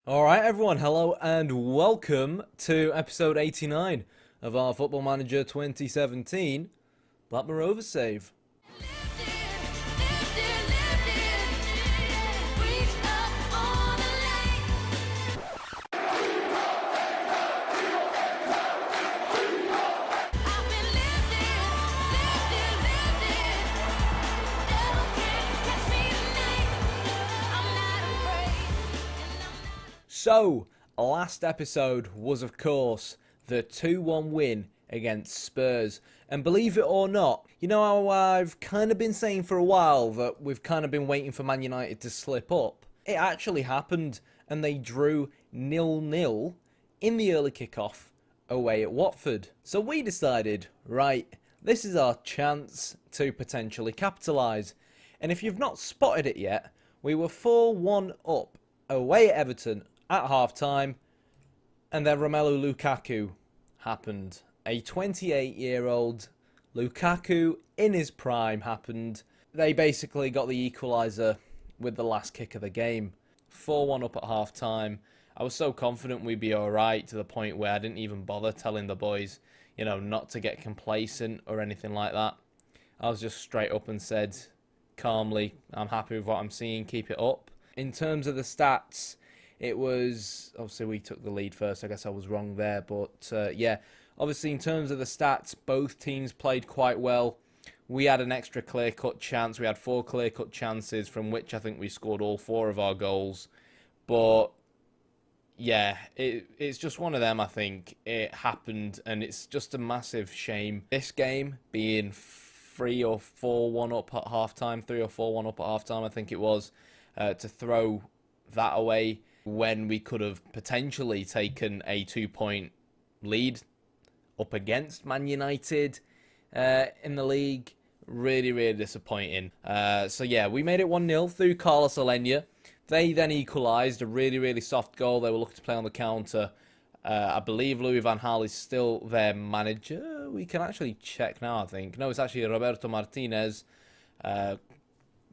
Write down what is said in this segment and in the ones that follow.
Alright everyone, hello and welcome to episode 89 of our Football Manager 2017 Blackburn Rovers save. So, last episode was of course the 2-1 win against Spurs. And believe it or not, you know how I've kind of been saying for a while that we've kind of been waiting for Man United to slip up? It actually happened, and they drew 0-0 in the early kickoff away at Watford. So we decided, right, this is our chance to potentially capitalise. And if you've not spotted it yet, we were 4-1 up away at Everton at half-time, and then Romelu Lukaku happened. A 28-year-old Lukaku in his prime happened. They basically got the equaliser with the last kick of the game. 4-1 up at half-time. I was so confident we'd be alright, to the point where I didn't even bother telling the boys, you know, not to get complacent or anything like that. I was just straight up and said calmly, I'm happy with what I'm seeing, keep it up. In terms of the stats, it was, obviously we took the lead first, I guess I was wrong there, but yeah, obviously in terms of the stats, both teams played quite well. We had an extra clear-cut chance, we had 4 clear-cut chances, from which I think we scored all 4 of our goals, but yeah, it's just one of them. I think it happened, and it's just a massive shame. This game being 3 or 4-1 up at half-time, 3 or 4-1 up at half-time, I think it was, to throw that away when we could have potentially taken a 2-point lead up against Man United in the league. Really, really disappointing. So yeah, we made it 1-0 through Carlos Alenia. They then equalised, a really, really soft goal. They were looking to play on the counter. I believe Louis van Gaal is still their manager. We can actually check now, I think. No, it's actually Roberto Martinez.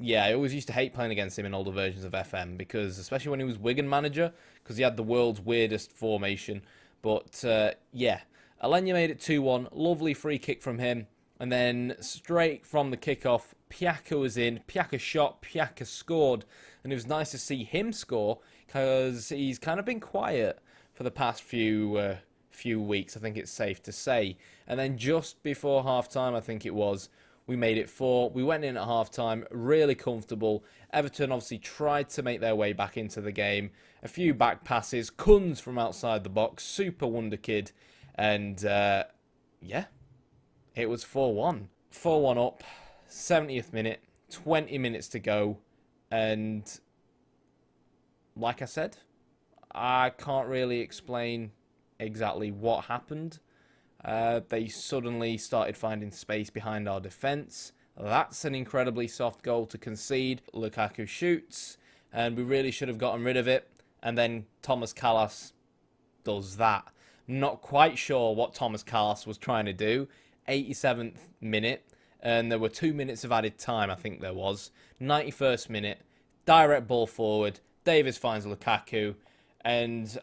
Yeah, I always used to hate playing against him in older versions of FM, because especially when he was Wigan manager, because he had the world's weirdest formation. But yeah, Alenya made it 2-1. Lovely free kick from him. And then straight from the kickoff, Piaka was in. Piaka shot, Piaka scored. And it was nice to see him score, because he's kind of been quiet for the past few weeks, I think it's safe to say. And then just before half-time, I think it was, we made it 4. We went in at half-time, really comfortable. Everton obviously tried to make their way back into the game. A few back passes, Kunz from outside the box, super wonder kid. And, yeah, it was 4-1. 4-1 up, 70th minute, 20 minutes to go. And, like I said, I can't really explain exactly what happened. They suddenly started finding space behind our defence. That's an incredibly soft goal to concede. Lukaku shoots, and we really should have gotten rid of it. And then Thomas Callas does that. Not quite sure what Thomas Callas was trying to do. 87th minute, and there were 2 minutes of added time, I think there was. 91st minute, direct ball forward. Davis finds Lukaku, and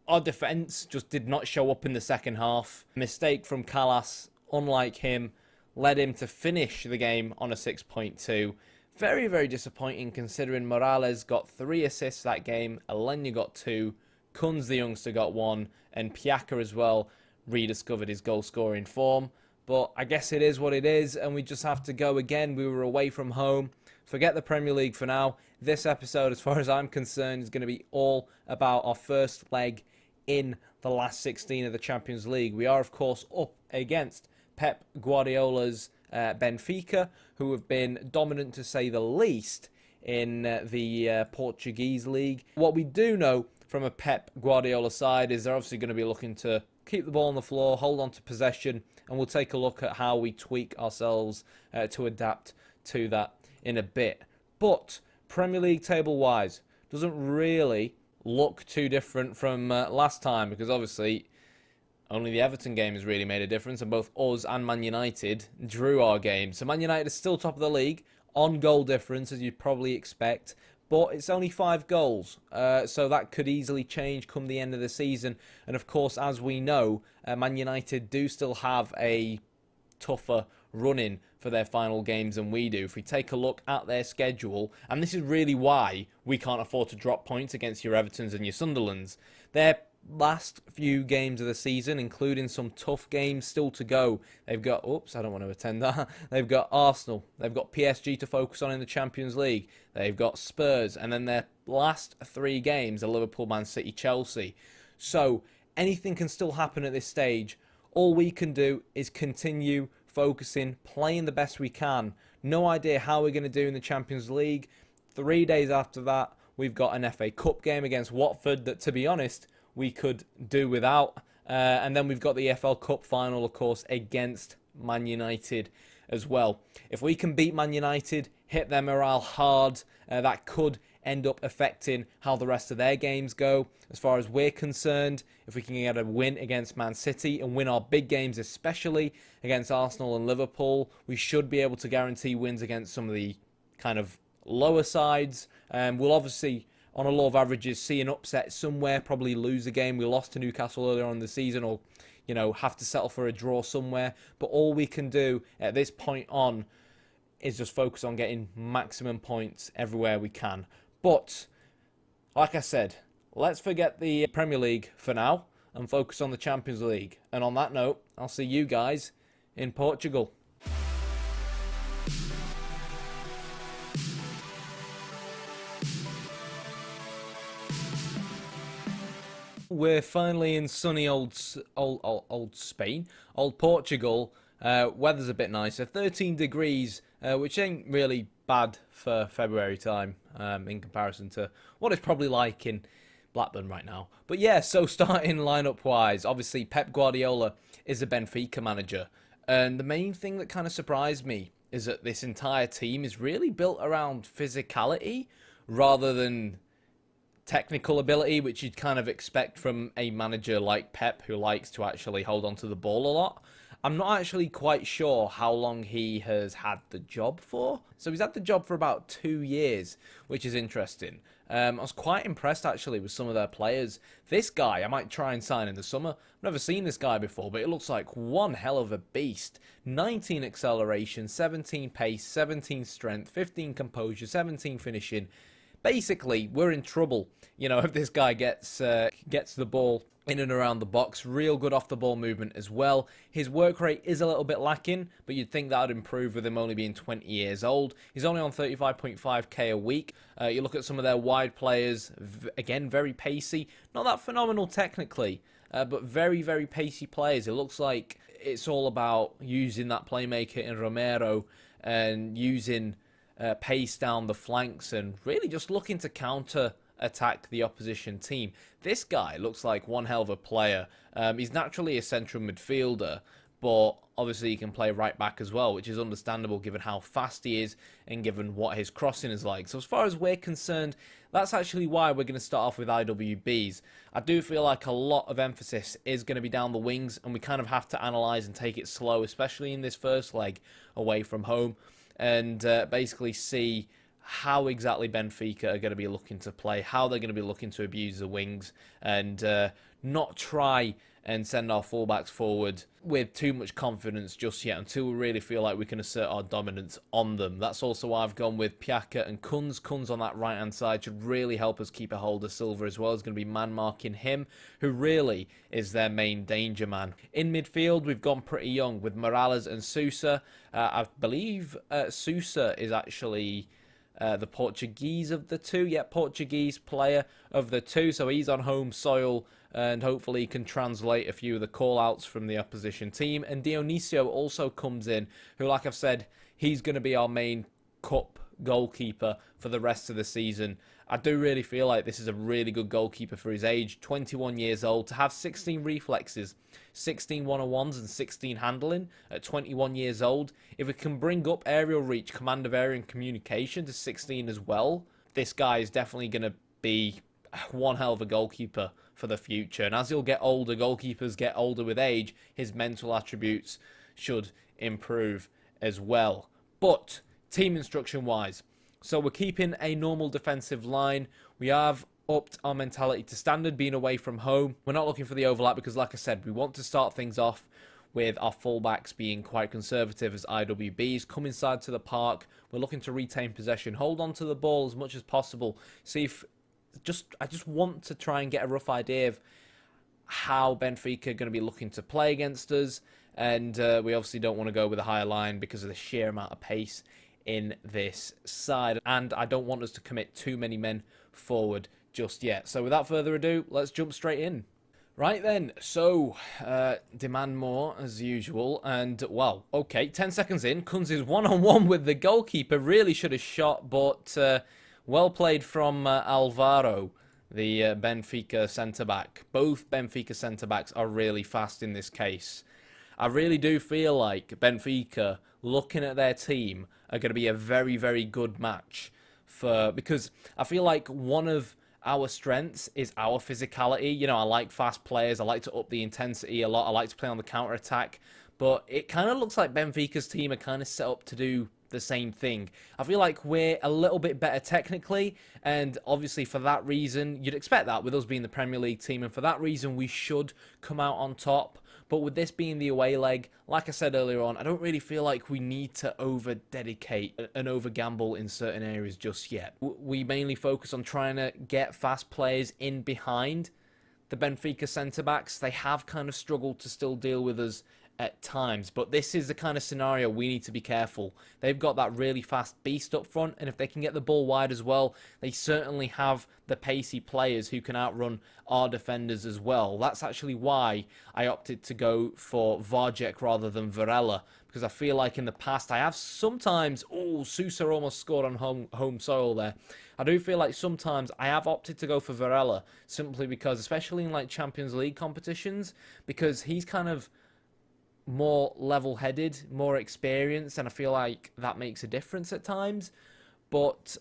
our defence just did not show up in the second half. Mistake from Callas, unlike him, led him to finish the game on a 6.2. Very, very disappointing, considering Morales got 3 assists that game, Alenya got 2, Kunz the youngster got 1, and Piaka as well rediscovered his goal-scoring form. But I guess it is what it is, and we just have to go again. We were away from home. Forget the Premier League for now. This episode, as far as I'm concerned, is going to be all about our first leg in the last 16 of the Champions League. We are, of course, up against Pep Guardiola's Benfica, who have been dominant, to say the least, in the Portuguese league. What we do know from a Pep Guardiola side is they're obviously going to be looking to keep the ball on the floor, hold on to possession, and we'll take a look at how we tweak ourselves to adapt to that in a bit. But Premier League table-wise, doesn't really look too different from last time, because obviously only the Everton game has really made a difference, and both us and Man United drew our game. So Man United is still top of the league on goal difference, as you'd probably expect, but it's only 5 goals, so that could easily change come the end of the season. And of course, as we know, Man United do still have a tougher run-in for their final games than we do. If we take a look at their schedule, and this is really why we can't afford to drop points against your Evertons and your Sunderlands, their last few games of the season, including some tough games still to go. They've got, oops, I don't want to attend that. They've got Arsenal. They've got PSG to focus on in the Champions League. They've got Spurs. And then their last 3 games are Liverpool, Man City, Chelsea. So anything can still happen at this stage. All we can do is continue focusing, playing the best we can. No idea how we're going to do in the Champions League. 3 days after that, we've got an FA Cup game against Watford that, to be honest, we could do without. And then we've got the FL Cup final, of course, against Man United as well. If we can beat Man United, hit their morale hard, that could end up affecting how the rest of their games go. As far as we're concerned, if we can get a win against Man City and win our big games, especially against Arsenal and Liverpool, we should be able to guarantee wins against some of the kind of lower sides. We'll obviously, on a law of averages, see an upset somewhere, probably lose a game. We lost to Newcastle earlier on in the season, or, you know, have to settle for a draw somewhere. But all we can do at this point on is just focus on getting maximum points everywhere we can. But, like I said, let's forget the Premier League for now and focus on the Champions League. And on that note, I'll see you guys in Portugal. We're finally in sunny old Spain, old Portugal. Weather's a bit nicer, 13 degrees, which ain't really bad for February time in comparison to what it's probably like in Blackburn right now. But yeah, so starting lineup-wise, obviously Pep Guardiola is a Benfica manager. And the main thing that kind of surprised me is that this entire team is really built around physicality rather than technical ability, which you'd kind of expect from a manager like Pep, who likes to actually hold on to the ball a lot. I'm not actually quite sure how long he has had the job for. So he's had the job for about 2 years, which is interesting. I was quite impressed actually with some of their players. This guy, I might try and sign in the summer. I've never seen this guy before, but it looks like one hell of a beast. 19 acceleration, 17 pace, 17 strength, 15 composure, 17 finishing. Basically, we're in trouble, you know, if this guy gets the ball in and around the box. Real good off-the-ball movement as well. His work rate is a little bit lacking, but you'd think that would improve with him only being 20 years old. He's only on 35.5k a week. You look at some of their wide players, again, very pacey. Not that phenomenal technically, but very, very pacey players. It looks like it's all about using that playmaker in Romero and using pace down the flanks and really just looking to counter attack the opposition team. This guy looks like one hell of a player. He's naturally a central midfielder, but obviously he can play right back as well, which is understandable given how fast he is and given what his crossing is like. So as far as we're concerned, that's actually why we're going to start off with IWBs. I do feel like a lot of emphasis is going to be down the wings, and we kind of have to analyse and take it slow, especially in this first leg away from home, and basically see how exactly Benfica are going to be looking to play, how they're going to be looking to abuse the wings, and not try and send our fullbacks forward with too much confidence just yet until we really feel like we can assert our dominance on them. That's also why I've gone with Piaka and Kunz. Kunz on that right-hand side should really help us keep a hold of Silva as well. Is going to be man-marking him, who really is their main danger man. In midfield, we've gone pretty young with Morales and Sousa. I believe Sousa is actually the Portuguese of the two. Yeah, Portuguese player of the two. So he's on home soil and hopefully can translate a few of the call-outs from the opposition team. And Dionisio also comes in, who, like I've said, he's going to be our main cup goalkeeper for the rest of the season. I do really feel like this is a really good goalkeeper for his age, 21 years old, to have 16 reflexes, 16 one-on-ones and 16 handling at 21 years old. If we can bring up aerial reach, command of area and communication to 16 as well, this guy is definitely going to be one hell of a goalkeeper for the future. And as he'll get older, goalkeepers get older with age, his mental attributes should improve as well. But team instruction wise, So we're keeping a normal defensive line. We have upped our mentality to standard, being away from home. We're not looking for the overlap because, like I said, we want to start things off with our fullbacks being quite conservative as IWBs. Come inside to the park. We're looking to retain possession, hold on to the ball as much as possible. See if I just want to try and get a rough idea of how Benfica are going to be looking to play against us. And we obviously don't want to go with a higher line because of the sheer amount of pace in this side. And I don't want us to commit too many men forward just yet. So without further ado, let's jump straight in. Right then, so demand more as usual, and well, okay, 10 seconds in, Kunz is one-on-one with the goalkeeper, really should have shot, but well played from Alvaro, the Benfica centre-back. Both Benfica centre-backs are really fast in this case. I really do feel like Benfica, looking at their team, are going to be a very, very good match, because I feel like one of our strengths is our physicality. You know, I like fast players. I like to up the intensity a lot. I like to play on the counter-attack. But it kind of looks like Benfica's team are kind of set up to do the same thing. I feel like we're a little bit better technically. And obviously for that reason, you'd expect that with us being the Premier League team. And for that reason, we should come out on top. But with this being the away leg, like I said earlier on, I don't really feel like we need to over-dedicate and over-gamble in certain areas just yet. We mainly focus on trying to get fast players in behind the Benfica centre-backs. They have kind of struggled to still deal with us at times, but this is the kind of scenario we need to be careful. They've got that really fast beast up front, and if they can get the ball wide as well, they certainly have the pacey players who can outrun our defenders as well. That's actually why I opted to go for Varjek rather than Varela, because I feel like in the past I have sometimes, Sousa almost scored on home soil there. I do feel like sometimes I have opted to go for Varela simply because, especially in like Champions League competitions, because he's kind of more level-headed, more experienced, and I feel like that makes a difference at times. But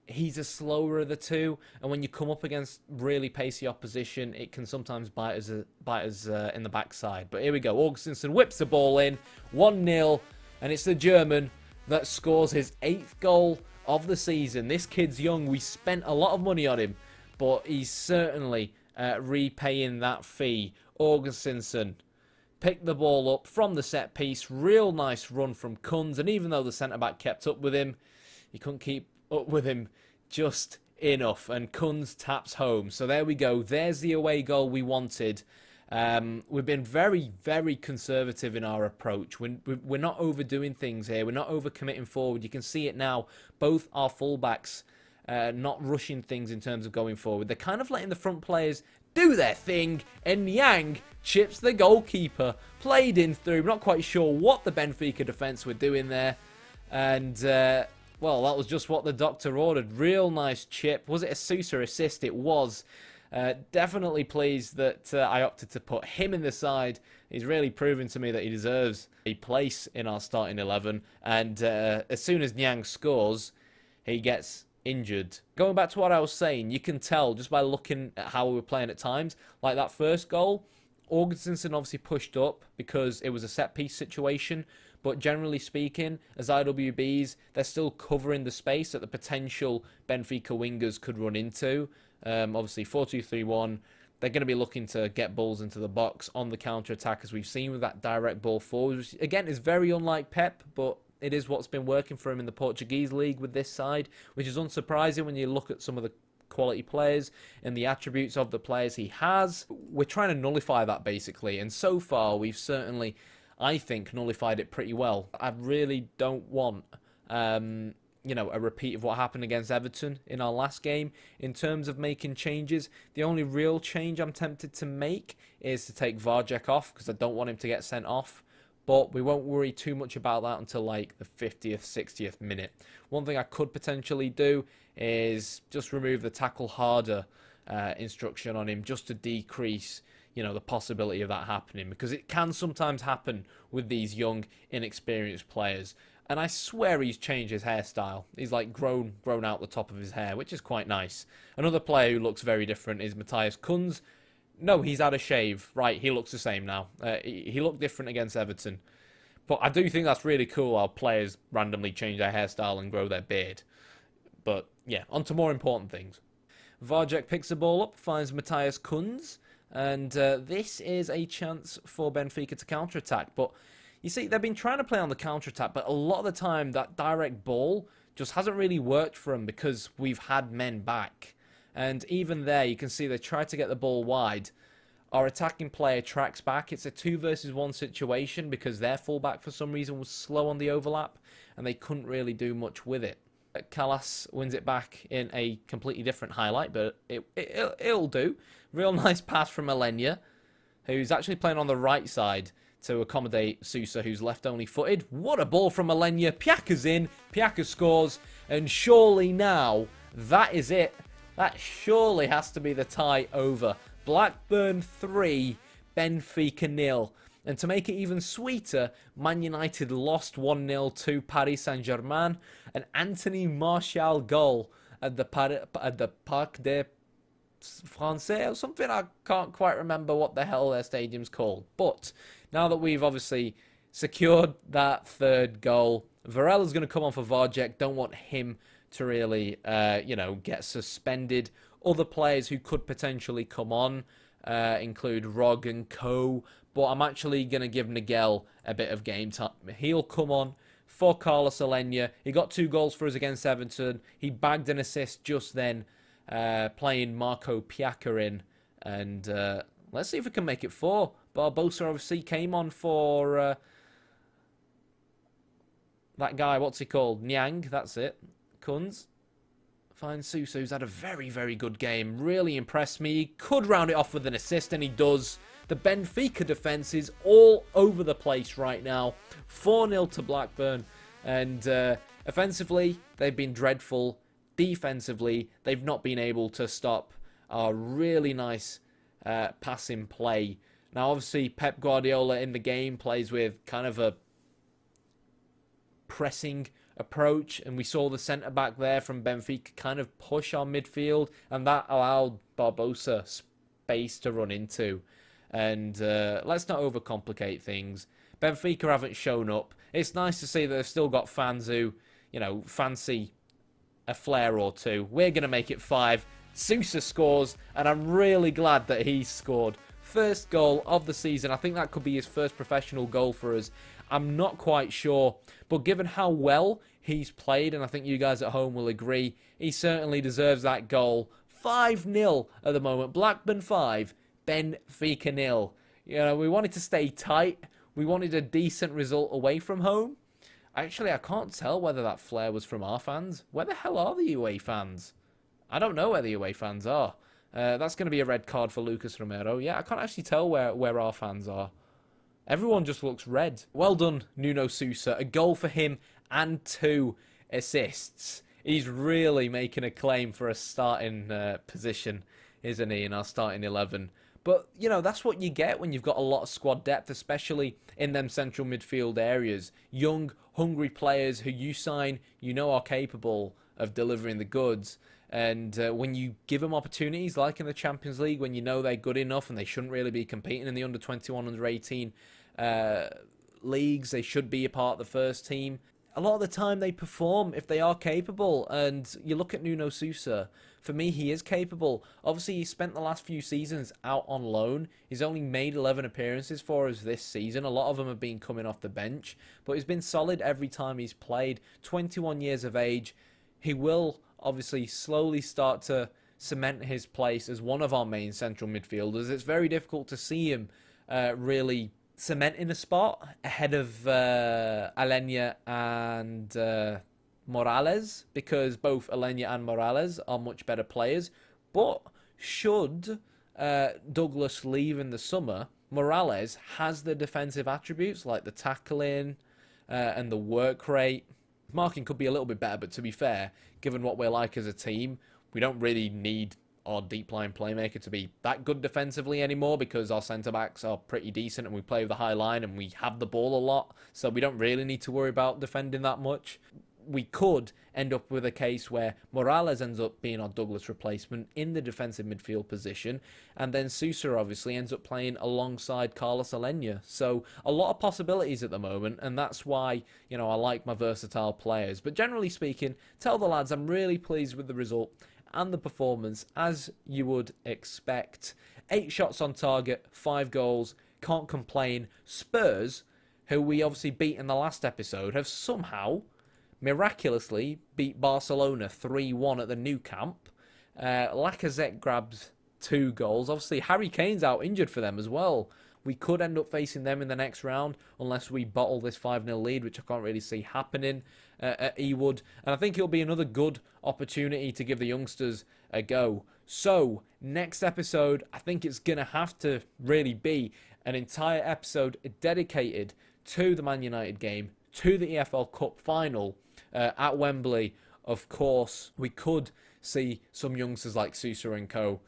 he's a slower of the two, and when you come up against really pacey opposition, it can sometimes bite us in the backside. But here we go. Augustinson whips the ball in, 1-0, and it's the German that scores his 8th goal of the season. This kid's young. We spent a lot of money on him, but he's certainly repaying that fee. Augustinson picked the ball up from the set piece. Real nice run from Kunz. And even though the centre-back kept up with him, he couldn't keep up with him just enough. And Kunz taps home. So there we go. There's the away goal we wanted. We've been very, very conservative in our approach. We're not overdoing things here. We're not overcommitting forward. You can see it now. Both our fullbacks not rushing things in terms of going forward. They're kind of letting the front players do their thing, and Yang chips the goalkeeper. Played in through. Not quite sure what the Benfica defence were doing there. And, well, that was just what the doctor ordered. Real nice chip. Was it a Sousa assist? It was. Definitely pleased that I opted to put him in the side. He's really proven to me that he deserves a place in our starting 11. And as soon as Nyang scores, he gets injured. Going back to what I was saying, you can tell just by looking at how we were playing at times. Like that first goal, Augustinson obviously pushed up because it was a set-piece situation. But generally speaking, as IWBs, they're still covering the space that the potential Benfica wingers could run into. Obviously, 4-2-3-1. They're going to be looking to get balls into the box on the counter-attack, as we've seen with that direct ball forward. Which, again, is very unlike Pep, but it is what's been working for him in the Portuguese league with this side, which is unsurprising when you look at some of the quality players and the attributes of the players he has. We're trying to nullify that, basically, and so far we've certainly, I think, nullified it pretty well. I really don't want, you know, a repeat of what happened against Everton in our last game in terms of making changes. The only real change I'm tempted to make is to take Varjek off because I don't want him to get sent off. But we won't worry too much about that until like the 50th, 60th minute. One thing I could potentially do is just remove the tackle harder instruction on him just to decrease, you know, the possibility of that happening, because it can sometimes happen with these young, inexperienced players. And I swear he's changed his hairstyle. He's like grown out the top of his hair, which is quite nice. Another player who looks very different is Matthias Kunz. No, he's had a shave. Right, he looks the same now. He looked different against Everton. But I do think that's really cool how players randomly change their hairstyle and grow their beard. But yeah, on to more important things. Varjek picks the ball up, finds Matthias Kunz, and this is a chance for Benfica to counter-attack. But you see, they've been trying to play on the counter-attack, but a lot of the time that direct ball just hasn't really worked for them because we've had men back. And even there, you can see they tried to get the ball wide. Our attacking player tracks back. It's a 2 versus 1 situation because their fullback for some reason was slow on the overlap and they couldn't really do much with it. Callas wins it back in a completely different highlight, but it'll do. Real nice pass from Alenia, who's actually playing on the right side to accommodate Sousa, who's left only footed. What a ball from Alenia. Piaka's in. Piaka scores. And surely now, that is it. That surely has to be the tie over. Blackburn 3, Benfica 0. And to make it even sweeter, Man United lost 1-0 to Paris Saint-Germain. An Anthony Martial goal at the Parc des Français or something. I can't quite remember what the hell their stadium's called. But now that we've obviously secured that third goal, Varela's going to come on for Varjek. Don't want him to really, get suspended. Other players who could potentially come on include Rog and Co. But I'm actually going to give Nigel a bit of game time. He'll come on for Carlos Alenia. He got 2 goals for us against Everton. He bagged an assist just then, playing Marco Piaka in. And let's see if we can make it 4. Barbosa obviously came on for that guy. What's he called? Nyang, that's it. Kunz. Finds Sousa, who's had a very, very good game. Really impressed me. He could round it off with an assist, and he does. The Benfica defence is all over the place right now. 4-0 to Blackburn. And offensively, they've been dreadful. Defensively, they've not been able to stop our really nice passing play. Now, obviously, Pep Guardiola in the game plays with kind of a pressing approach, and we saw the centre-back there from Benfica kind of push our midfield, and that allowed Barbosa space to run into. And let's not overcomplicate things. Benfica haven't shown up. It's nice to see that they've still got fans who, fancy a flair or two. We're going to make it 5. Sousa scores, and I'm really glad that he scored. First goal of the season. I think that could be his first professional goal for us. I'm not quite sure, but given how well he's played, and I think you guys at home will agree, he certainly deserves that goal. 5-0 at the moment. Blackburn 5, Benfica 0. We wanted to stay tight. We wanted a decent result away from home. Actually, I can't tell whether that flare was from our fans. Where the hell are the away fans? I don't know where the away fans are. That's going to be a red card for Lucas Romero. Yeah, I can't actually tell where our fans are. Everyone just looks red. Well done, Nuno Sousa. A goal for him and 2 assists. He's really making a claim for a starting position, isn't he, in our starting 11. But, that's what you get when you've got a lot of squad depth, especially in them central midfield areas. Young, hungry players who you sign, are capable of delivering the goods. And when you give them opportunities, like in the Champions League, when you know they're good enough and they shouldn't really be competing in the under-21, under-18 leagues, they should be a part of the first team. A lot of the time they perform if they are capable. And you look at Nuno Sousa, for me, he is capable. Obviously, he spent the last few seasons out on loan. He's only made 11 appearances for us this season. A lot of them have been coming off the bench. But he's been solid every time he's played. 21 years of age. He will obviously slowly start to cement his place as one of our main central midfielders. It's very difficult to see him really cementing a spot ahead of Alenia and Morales, because both Alenia and Morales are much better players. But should Douglas leave in the summer, Morales has the defensive attributes like the tackling and the work rate. Marking could be a little bit better, but to be fair, given what we're like as a team, we don't really need our deep line playmaker to be that good defensively anymore, because our centre-backs are pretty decent and we play with the high line and we have the ball a lot, so we don't really need to worry about defending that much. we could end up with a case where Morales ends up being our Douglas replacement in the defensive midfield position, and then Sousa obviously ends up playing alongside Carlos Alenia. So a lot of possibilities at the moment, and that's why, you know, I like my versatile players. But generally speaking, tell the lads I'm really pleased with the result and the performance, as you would expect. 8 shots on target, 5 goals, can't complain. Spurs, who we obviously beat in the last episode, have somehow miraculously beat Barcelona 3-1 at the Nou Camp. Lacazette grabs 2 goals. Obviously, Harry Kane's out injured for them as well. We could end up facing them in the next round unless we bottle this 5-0 lead, which I can't really see happening at Ewood. And I think it'll be another good opportunity to give the youngsters a go. So, next episode, I think it's going to have to really be an entire episode dedicated to the Man United game, to the EFL Cup final at Wembley. Of course, we could see some youngsters like Sousa and co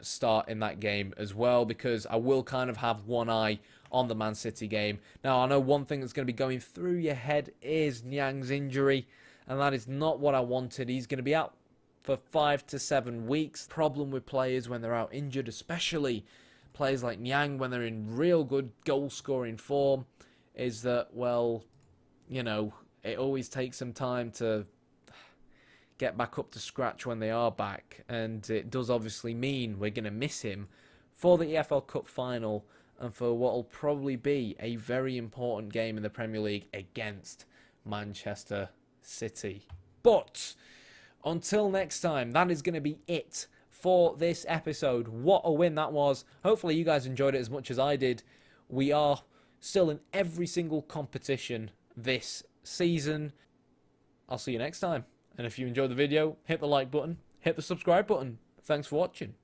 start in that game as well, because I will kind of have one eye on the Man City game. Now, I know one thing that's going to be going through your head is Nyang's injury, and that is not what I wanted. He's going to be out for 5 to 7 weeks. Problem with players when they're out injured, especially players like Nyang when they're in real good goal-scoring form, is that, well, you know, it always takes some time to get back up to scratch when they are back, and it does obviously mean we're going to miss him for the EFL Cup final and for what will probably be a very important game in the Premier League against Manchester City. But until next time, that is going to be it for this episode. What a win that was. Hopefully you guys enjoyed it as much as I did. We are still in every single competition this season. I'll see you next time. And if you enjoyed the video, hit the like button, hit the subscribe button. Thanks for watching.